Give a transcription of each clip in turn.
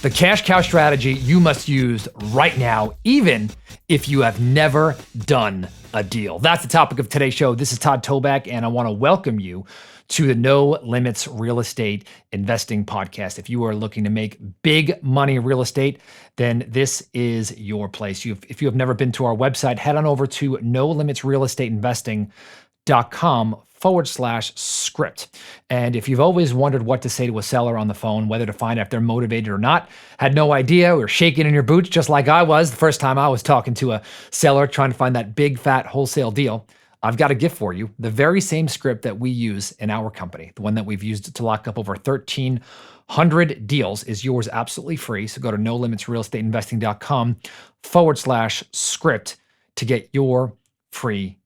The cash cow strategy you must use right now, even if you have never done a deal. That's the topic of today's show. This is Todd Toback, and I want to welcome you to the No Limits Real Estate Investing Podcast. If you are looking to make big money in real estate, then this is your place. If you have never been to our website, head on over to nolimitsrealestateinvesting.com/script. And if you've always wondered what to say to a seller on the phone, whether to find out if they're motivated or not, had no idea, or shaking in your boots just like I was the first time I was talking to a seller trying to find that big fat wholesale deal, I've got a gift for you. The very same script that we use in our company, the one that we've used to lock up over 1,300 deals, is yours absolutely free. So go to nolimitsrealestateinvesting.com/script to get your free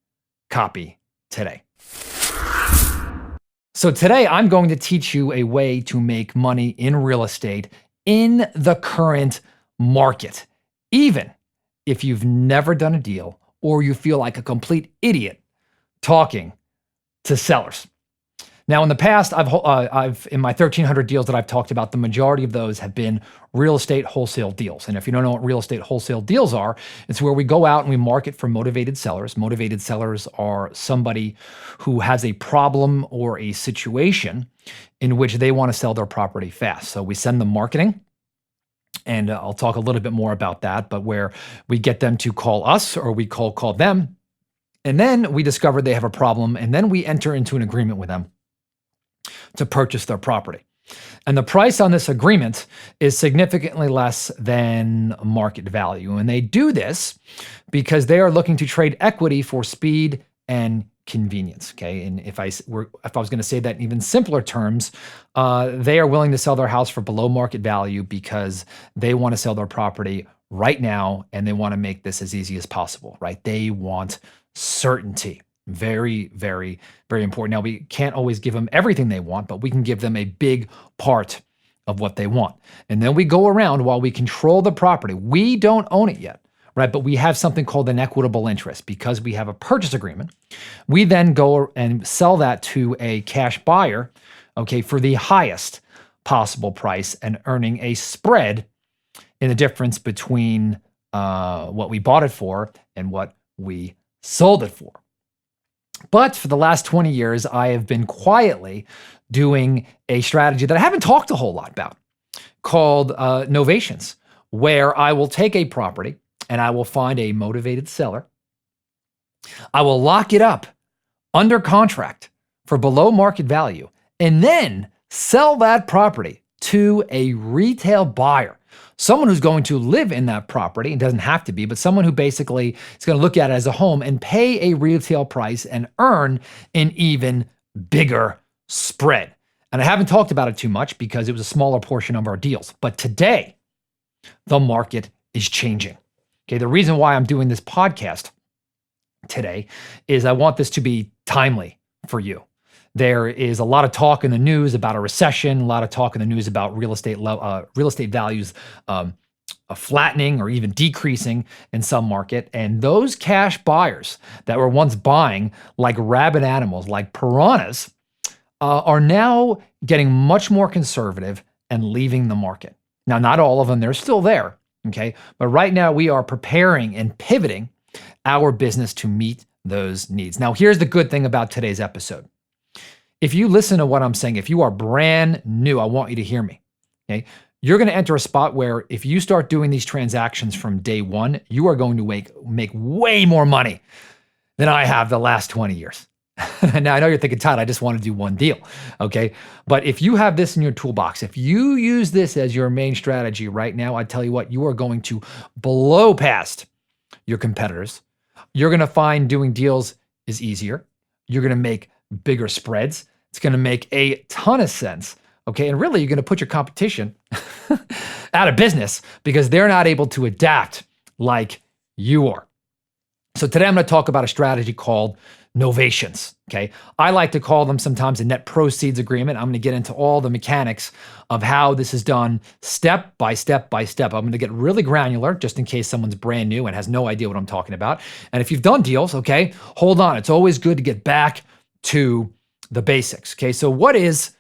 copy today. So today I'm going to teach you a way to make money in real estate in the current market, even if you've never done a deal or you feel like a complete idiot talking to sellers. Now, in the past, I've in my 1,300 deals that I've talked about, the majority of those have been real estate wholesale deals. And if you don't know what real estate wholesale deals are, it's where we go out and we market for motivated sellers. Motivated sellers are somebody who has a problem or a situation in which they want to sell their property fast. So we send them marketing, and I'll talk a little bit more about that, but where we get them to call us or we call them, and then we discover they have a problem, and then we enter into an agreement with them to purchase their property. And the price on this agreement is significantly less than market value. And they do this because they are looking to trade equity for speed and convenience. Okay. And if I was going to say that in even simpler terms, they are willing to sell their house for below market value because they want to sell their property right now, and they want to make this as easy as possible, right? They want certainty. Very, very, very important. Now, we can't always give them everything they want, but we can give them a big part of what they want. And then we go around while we control the property. We don't own it yet, right? But we have something called an equitable interest because we have a purchase agreement. We then go and sell that to a cash buyer, okay, for the highest possible price, and earning a spread in the difference between what we bought it for and what we sold it for. But for the last 20 years, I have been quietly doing a strategy that I haven't talked a whole lot about called Novations, where I will take a property and I will find a motivated seller. I will lock it up under contract for below market value, and then sell that property to a retail buyer. Someone who's going to live in that property, and doesn't have to be, but someone who basically is going to look at it as a home and pay a retail price and earn an even bigger spread. And I haven't talked about it too much because it was a smaller portion of our deals. But today, the market is changing. Okay, the reason why I'm doing this podcast today is I want this to be timely for you. There is a lot of talk in the news about a recession, a lot of talk in the news about real estate values flattening or even decreasing in some market. And those cash buyers that were once buying like rabid animals, like piranhas, are now getting much more conservative and leaving the market. Now, not all of them, they're still there, okay? But right now we are preparing and pivoting our business to meet those needs. Now, here's the good thing about today's episode. If you listen to what I'm saying, if you are brand new, I want you to hear me, okay? You're going to enter a spot where if you start doing these transactions from day one, you are going to make way more money than I have the last 20 years. Now, I know you're thinking, Todd, I just want to do one deal, okay? But if you have this in your toolbox, if you use this as your main strategy right now, I tell you what, you are going to blow past your competitors. You're going to find doing deals is easier. You're going to make bigger spreads. It's going to make a ton of sense. Okay. And really, you're going to put your competition out of business because they're not able to adapt like you are. So today I'm going to talk about a strategy called Novations. Okay. I like to call them sometimes a net proceeds agreement. I'm going to get into all the mechanics of how this is done step by step by step. I'm going to get really granular just in case someone's brand new and has no idea what I'm talking about. And if you've done deals, okay, hold on. It's always good to get back to the basics. Okay. So what is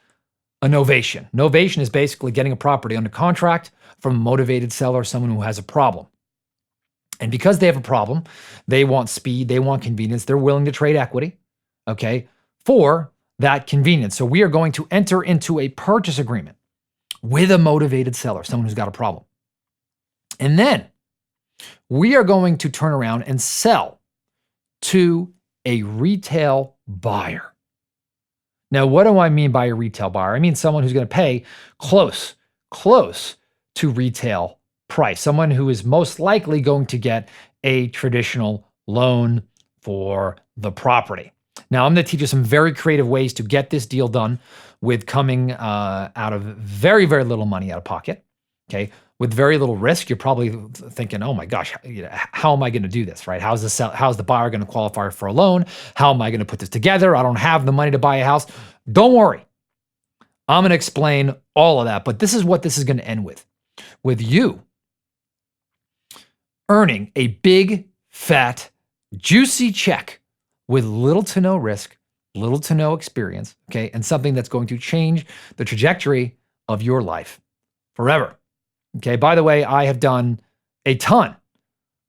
a novation. Novation is basically getting a property under contract from a motivated seller, someone who has a problem. And because they have a problem, they want speed, they want convenience, they're willing to trade equity, okay, for that convenience. So we are going to enter into a purchase agreement with a motivated seller, someone who's got a problem. And then we are going to turn around and sell to a retail buyer. Now, what do I mean by a retail buyer? I mean someone who's going to pay close to retail price, someone who is most likely going to get a traditional loan for the property. Now, I'm going to teach you some very creative ways to get this deal done with coming out of very, very little money out of pocket, okay? With very little risk. You're probably thinking, oh my gosh, how am I going to do this, right? How's the buyer going to qualify for a loan? How am I going to put this together? I don't have the money to buy a house. Don't worry. I'm going to explain all of that, but this is what this is going to end with you earning a big, fat, juicy check with little to no risk, little to no experience, okay? And something that's going to change the trajectory of your life forever. Okay, by the way, I have done a ton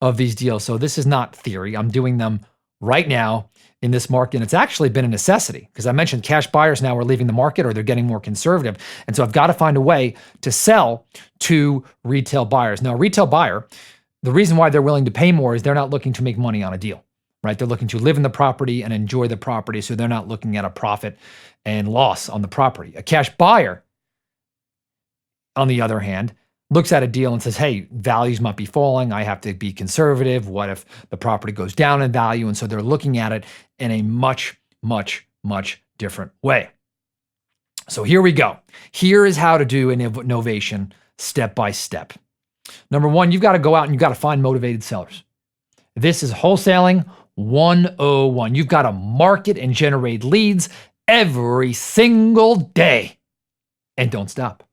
of these deals. So this is not theory. I'm doing them right now in this market. And it's actually been a necessity because I mentioned cash buyers now are leaving the market or they're getting more conservative. And so I've got to find a way to sell to retail buyers. Now, a retail buyer, the reason why they're willing to pay more is they're not looking to make money on a deal, right? They're looking to live in the property and enjoy the property. So they're not looking at a profit and loss on the property. A cash buyer, on the other hand, looks at a deal and says, hey, values might be falling. I have to be conservative. What if the property goes down in value? And so they're looking at it in a much, much, much different way. So here we go. Here is how to do an novation step by step. Number one, you've got to go out and you've got to find motivated sellers. This is wholesaling 101. You've got to market and generate leads every single day and don't stop.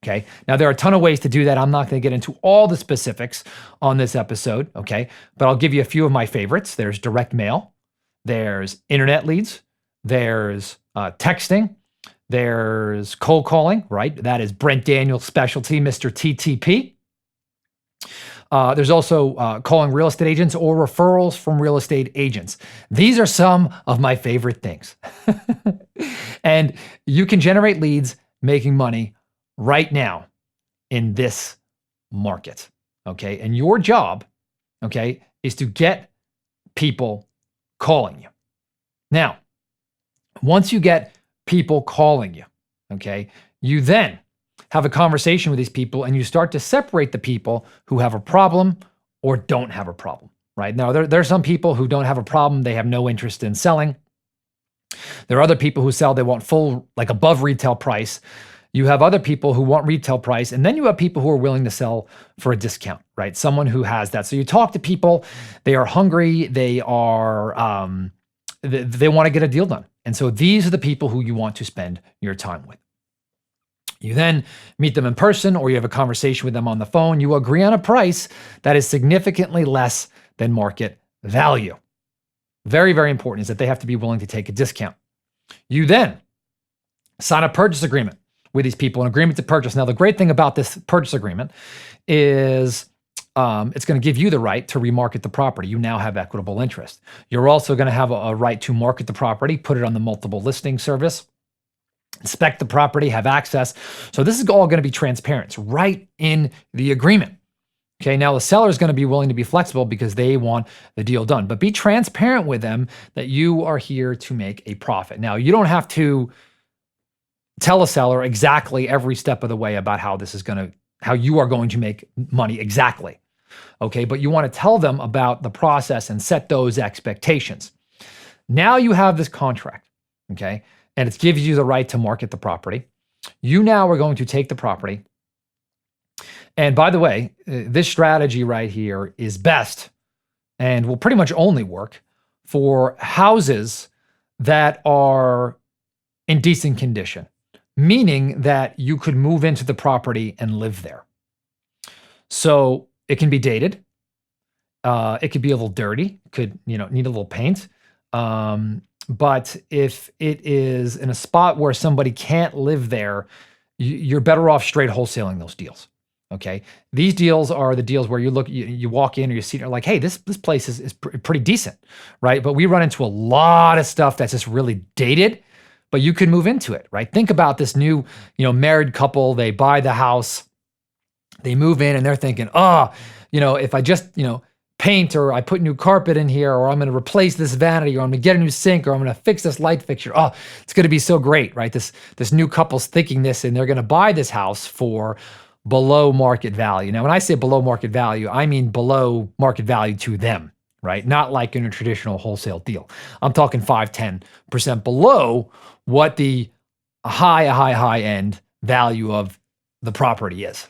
Okay. Now, there are a ton of ways to do that. I'm not going to get into all the specifics on this episode. Okay. But I'll give you a few of my favorites. There's direct mail. There's internet leads. There's texting. There's cold calling, right? That is Brent Daniels' specialty, Mr. TTP. There's also calling real estate agents or referrals from real estate agents. These are some of my favorite things. And you can generate leads making money right now in this market, okay? And your job, okay, is to get people calling you. Now, once you get people calling you, okay, you then have a conversation with these people and you start to separate the people who have a problem or don't have a problem, right? Now, there are some people who don't have a problem. They have no interest in selling. There are other people who sell, they want full, like above retail price. You have other people who want retail price, and then you have people who are willing to sell for a discount, right? Someone who has that. So you talk to people, they are hungry, they are, they want to get a deal done. And so these are the people who you want to spend your time with. You then meet them in person or you have a conversation with them on the phone. You agree on a price that is significantly less than market value. Very, very important is that they have to be willing to take a discount. You then sign a purchase agreement with these people, an agreement to purchase. Now, the great thing about this purchase agreement is it's going to give you the right to remarket the property. You now have equitable interest. You're also going to have a right to market the property, put it on the multiple listing service, inspect the property, have access. So this is all going to be transparent. It's right in the agreement. Okay, now the seller is going to be willing to be flexible because they want the deal done. But be transparent with them that you are here to make a profit. Now, you don't have to tell a seller exactly every step of the way about how you are going to make money exactly. Okay, but you want to tell them about the process and set those expectations. Now you have this contract, okay, and it gives you the right to market the property. You now are going to take the property. And by the way, this strategy right here is best and will pretty much only work for houses that are in decent condition, meaning that you could move into the property and live there. So it can be dated. It could be a little dirty. Could, need a little paint. But if it is in a spot where somebody can't live there, you're better off straight wholesaling those deals. Okay. These deals are the deals where you walk in or you see it, you're like, hey, this place is pretty decent, right? But we run into a lot of stuff that's just really dated, but you can move into it, right? Think about this new, married couple. They buy the house, they move in, and they're thinking, if I just, paint, or I put new carpet in here, or I'm going to replace this vanity, or I'm going to get a new sink, or I'm going to fix this light fixture. Oh, it's going to be so great, right? This new couple's thinking this, and they're going to buy this house for below market value. Now, when I say below market value, I mean below market value to them, right? Not like in a traditional wholesale deal. I'm talking 5-10% below what the high end value of the property is.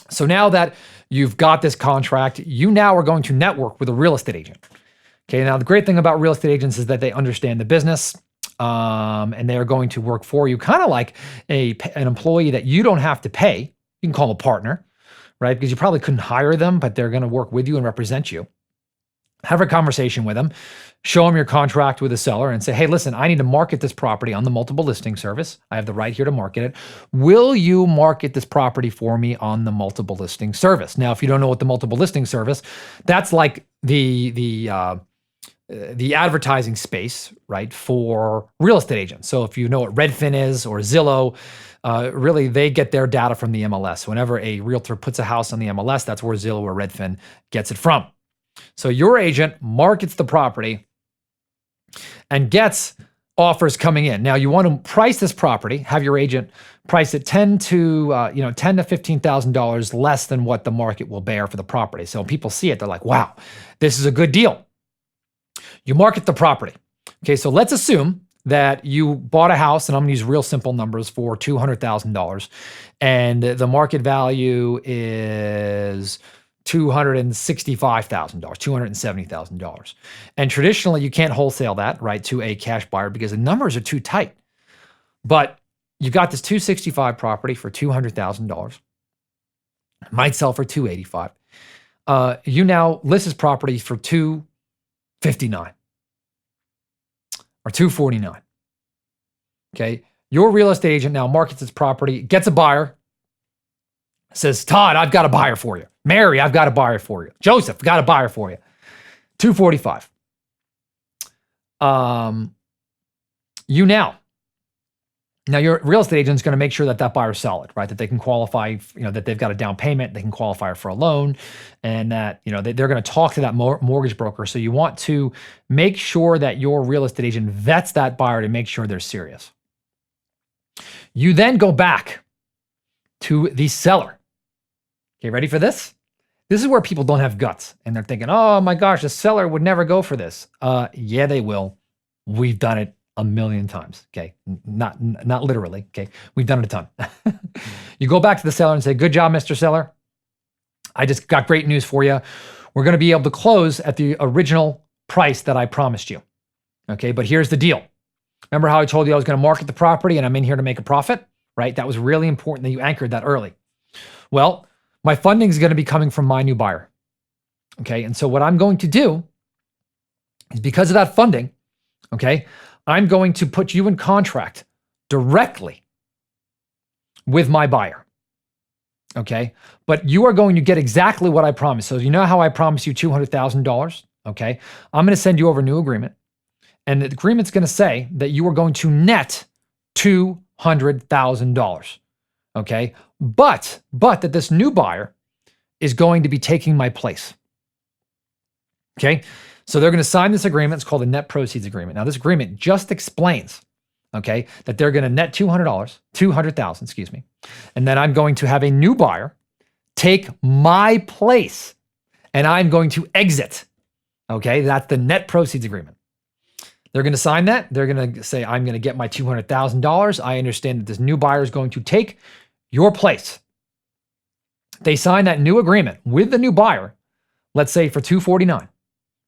So now that you've got this contract, you now are going to network with a real estate agent. Okay, now the great thing about real estate agents is that they understand the business, and they are going to work for you, kind of like an employee that you don't have to pay. You can call them a partner, right? Because you probably couldn't hire them, but they're going to work with you and represent you. Have a conversation with them, show them your contract with the seller and say, hey, listen, I need to market this property on the multiple listing service. I have the right here to market it. Will you market this property for me on the multiple listing service? Now, if you don't know what the multiple listing service, that's like the advertising space, right, for real estate agents. So if you know what Redfin is or Zillow, really they get their data from the MLS. Whenever a realtor puts a house on the MLS, that's where Zillow or Redfin gets it from. So your agent markets the property and gets offers coming in. Now you want to price this property, have your agent price it $10,000 to $15,000 less than what the market will bear for the property. So when people see it, they're like, wow, this is a good deal. You market the property. Okay, so let's assume that you bought a house, and I'm going to use real simple numbers, for $200,000, and the market value is $265,000, $270,000. And traditionally, you can't wholesale that, right, to a cash buyer because the numbers are too tight. But you've got this 265 property for $200,000. Might sell for $285,000. You now list this property for $259,000 or $249,000. Okay, your real estate agent now markets this property, gets a buyer, says, Todd, I've got a buyer for you. Mary, I've got a buyer for you. Joseph, I've got a buyer for you. $245,000. Now your real estate agent is going to make sure that that buyer is solid, right? That they can qualify, that they've got a down payment, they can qualify for a loan, and that, they're going to talk to that mortgage broker. So you want to make sure that your real estate agent vets that buyer to make sure they're serious. You then go back to the seller. Okay, ready for this? This is where people don't have guts and they're thinking, oh my gosh, the seller would never go for this. Yeah, they will. We've done it a million times. Okay, not literally. Okay, we've done it a ton. You go back to the seller and say, good job, Mr. Seller. I just got great news for you. We're going to be able to close at the original price that I promised you. Okay, but here's the deal. Remember how I told you I was going to market the property and I'm in here to make a profit, right? That was really important that you anchored that early. Well, my funding is going to be coming from my new buyer. Okay, and so what I'm going to do is, because of that funding, okay, I'm going to put you in contract directly with my buyer. Okay, but you are going to get exactly what I promised. So you know how I promised you $200,000? Okay, I'm going to send you over a new agreement. And the agreement's going to say that you are going to net $200,000. Okay, but that this new buyer is going to be taking my place. Okay, so they're going to sign this agreement. It's called a net proceeds agreement. Now, this agreement just explains, okay, that they're going to net $200,000, excuse me, and then I'm going to have a new buyer take my place, and I'm going to exit. Okay, that's the net proceeds agreement. They're going to sign that. They're going to say, I'm going to get my $200,000. I understand that this new buyer is going to take your place. They sign that new agreement with the new buyer, let's say for $249,000,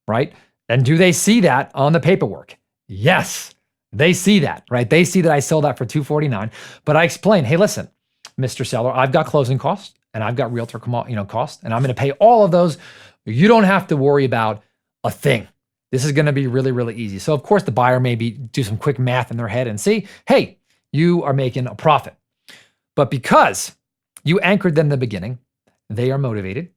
right? And do they see that on the paperwork? Yes, they see that, right? They see that I sold that for $249,000, but I explain, hey, listen, Mr. Seller, I've got closing costs and I've got realtor costs, and I'm going to pay all of those. You don't have to worry about a thing. This is going to be really, really easy. So of course the buyer maybe do some quick math in their head and see, hey, you are making a profit. But because you anchored them in the beginning, they are motivated.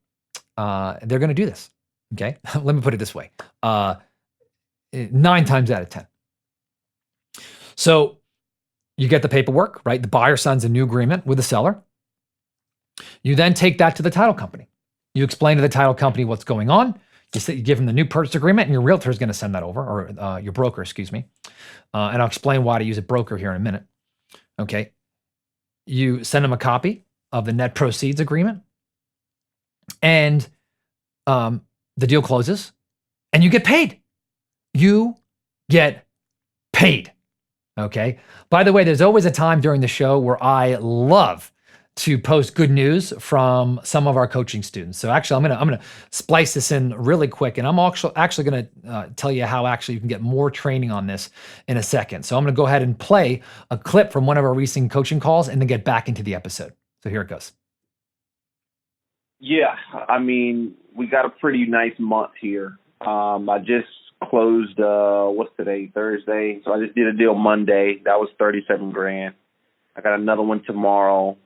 They're going to do this. Okay. Let me put it this way. 9 times out of 10. So you get the paperwork, right? The buyer signs a new agreement with the seller. You then take that to the title company. You explain to the title company what's going on. You give them the new purchase agreement, and your realtor is going to send that over, or your broker, excuse me. And I'll explain why to use a broker here in a minute. Okay. You send them a copy of the net proceeds agreement, and the deal closes, and you get paid. You get paid. Okay. By the way, there's always a time during the show where I love to post good news from some of our coaching students. So actually, I'm gonna splice this in really quick, and I'm actually gonna tell you how actually you can get more training on this in a second. So I'm gonna go ahead and play a clip from one of our recent coaching calls, and then get back into the episode. So here it goes. Yeah, I mean, we got a pretty nice month here. I just closed, what's today, Thursday? So I just did a deal Monday. That was 37 grand. I got another one tomorrow.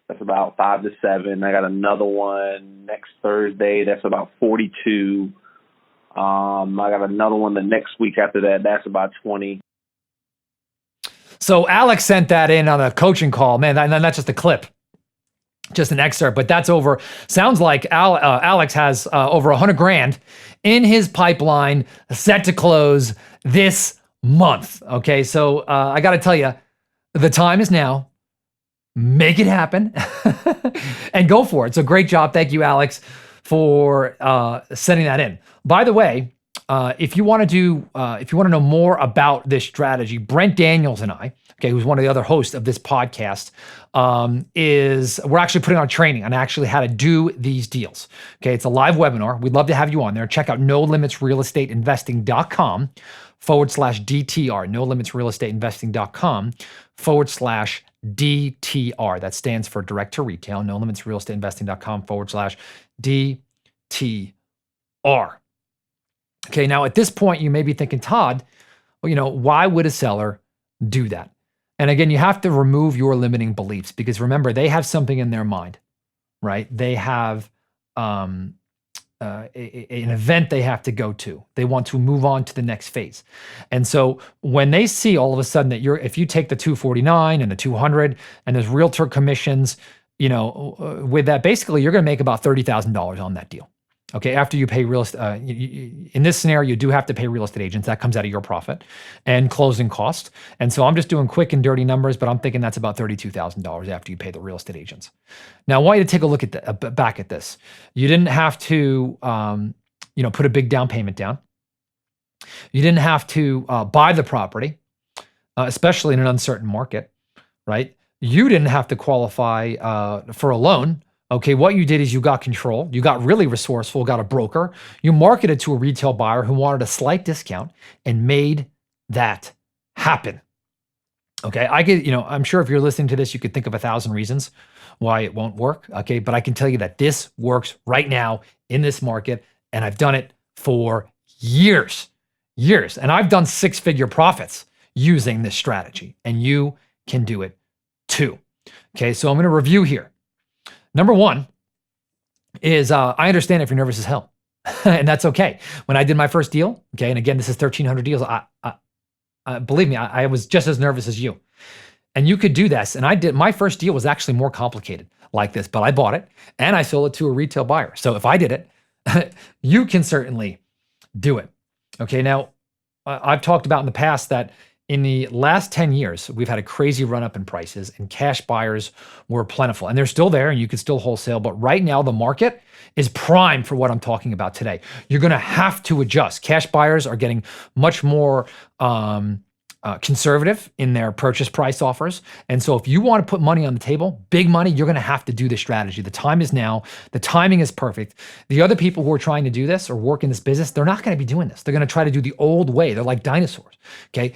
That's about 5 to 7. I got another one next Thursday. That's about 42. I got another one the next week after that. That's about 20. So Alex sent that in on a coaching call. Man, that's just a clip. Just an excerpt, but that's over. Sounds like Alex has over 100 grand in his pipeline set to close this month. Okay, so I got to tell you, the time is now. Make it happen and go for it. So great job. Thank you, Alex, for sending that in. By the way, if you want to know more about this strategy, Brent Daniels and I, okay, who's one of the other hosts of this podcast, we're actually putting on training on actually how to do these deals. Okay, it's a live webinar. We'd love to have you on there. Check out nolimitsrealestateinvesting.com/DTR, nolimitsrealestateinvesting.com/DTR. That stands for direct to retail, nolimitsrealestateinvesting.com/DTR. Okay, now at this point, you may be thinking, Todd, well, why would a seller do that? And again, you have to remove your limiting beliefs, because remember, they have something in their mind, right? They have an event they have to go to. They want to move on to the next phase. And so when they see all of a sudden that if you take the 249 and the 200 and there's realtor commissions, with that, basically you're going to make about $30,000 on that deal. Okay, after you pay real estate, in this scenario, you do have to pay real estate agents. That comes out of your profit and closing costs. And so I'm just doing quick and dirty numbers, but I'm thinking that's about $32,000 after you pay the real estate agents. Now, I want you to take a look at back at this. You didn't have to, put a big down payment down. You didn't have to buy the property, especially in an uncertain market, right? You didn't have to qualify for a loan. Okay, what you did is you got control, you got really resourceful, got a broker, you marketed to a retail buyer who wanted a slight discount and made that happen. Okay, I'm sure if you're listening to this, you could think of 1,000 reasons why it won't work. Okay, but I can tell you that this works right now in this market, and I've done it for years. And I've done 6-figure profits using this strategy, and you can do it too. Okay, so I'm going to review here. Number one is I understand if you're nervous as hell, and that's okay. When I did my first deal, okay, and again, this is 1,300 deals, believe me, I was just as nervous as you. And you could do this, and I did. My first deal was actually more complicated like this, but I bought it, and I sold it to a retail buyer. So if I did it, you can certainly do it. Okay, now, I've talked about in the past that in the last 10 years, we've had a crazy run up in prices, and cash buyers were plentiful, and they're still there, and you can still wholesale. But right now, the market is prime for what I'm talking about today. You're going to have to adjust. Cash buyers are getting much more conservative in their purchase price offers. And so if you want to put money on the table, big money, you're going to have to do this strategy. The time is now. The timing is perfect. The other people who are trying to do this or work in this business, they're not going to be doing this. They're going to try to do the old way. They're like dinosaurs. Okay.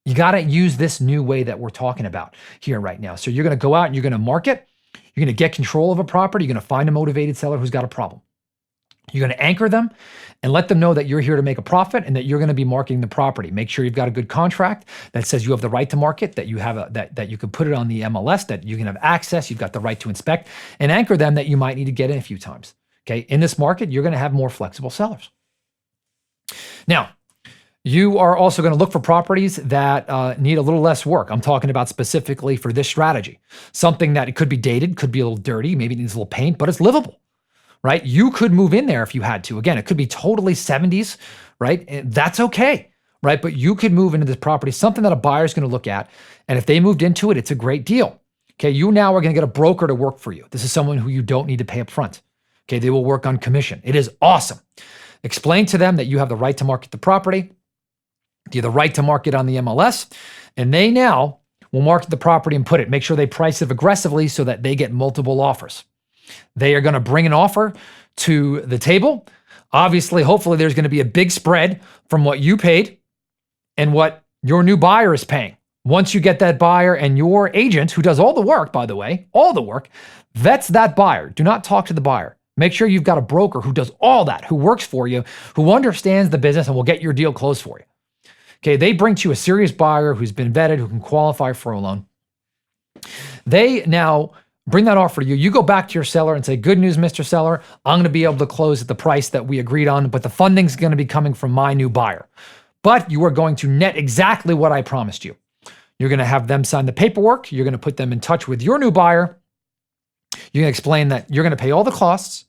You got to use this new way that we're talking about here right now. So you're going to go out and you're going to market. You're going to get control of a property. You're going to find a motivated seller who's got a problem. You're going to anchor them and let them know that you're here to make a profit and that you're going to be marketing the property. Make sure you've got a good contract that says you have the right to market, that you have that you can put it on the MLS, that you can have access, you've got the right to inspect, and anchor them that you might need to get in a few times. Okay, in this market, you're going to have more flexible sellers. Now, you are also going to look for properties that need a little less work. I'm talking about specifically for this strategy. Something that it could be dated, could be a little dirty, maybe it needs a little paint, but it's livable. Right? You could move in there if you had to. Again, it could be totally 70s, right? And that's okay, right? But you could move into this property, something that a buyer is going to look at. And if they moved into it, it's a great deal. Okay, you now are going to get a broker to work for you. This is someone who you don't need to pay up front. Okay, they will work on commission. It is awesome. Explain to them that you have the right to market the property. You have the right to market on the MLS. And they now will market the property and put it. Make sure they price it aggressively so that they get multiple offers. They are going to bring an offer to the table. Obviously, hopefully, there's going to be a big spread from what you paid and what your new buyer is paying. Once you get that buyer and your agent, who does all the work, by the way, all the work, vets that buyer. Do not talk to the buyer. Make sure you've got a broker who does all that, who works for you, who understands the business and will get your deal closed for you. Okay, they bring to you a serious buyer who's been vetted, who can qualify for a loan. They now bring that offer to you. You go back to your seller and say, good news, Mr. Seller, I'm going to be able to close at the price that we agreed on, but the funding's going to be coming from my new buyer. But you are going to net exactly what I promised you. You're going to have them sign the paperwork. You're going to put them in touch with your new buyer. You're going to explain that you're going to pay all the costs.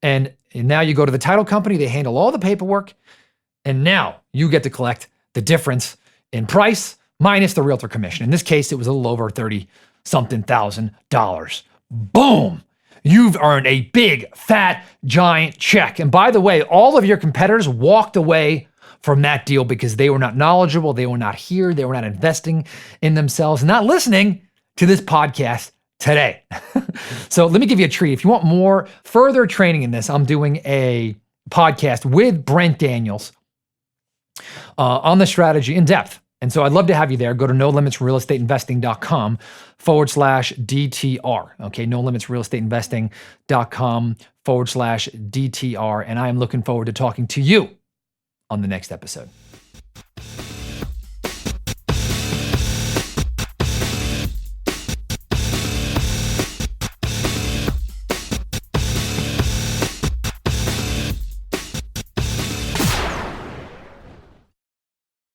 And now you go to the title company. They handle all the paperwork. And now you get to collect the difference in price minus the realtor commission. In this case, it was a little over $30-something thousand. Boom! You've earned a big, fat, giant check. And by the way, all of your competitors walked away from that deal because they were not knowledgeable, they were not here, they were not investing in themselves, not listening to this podcast today. So let me give you a treat. If you want more further training in this, I'm doing a podcast with Brent Daniels on the strategy in depth. And so I'd love to have you there. Go to nolimitsrealestateinvesting.com/DTR. Okay, nolimitsrealestateinvesting.com/DTR. And I am looking forward to talking to you on the next episode.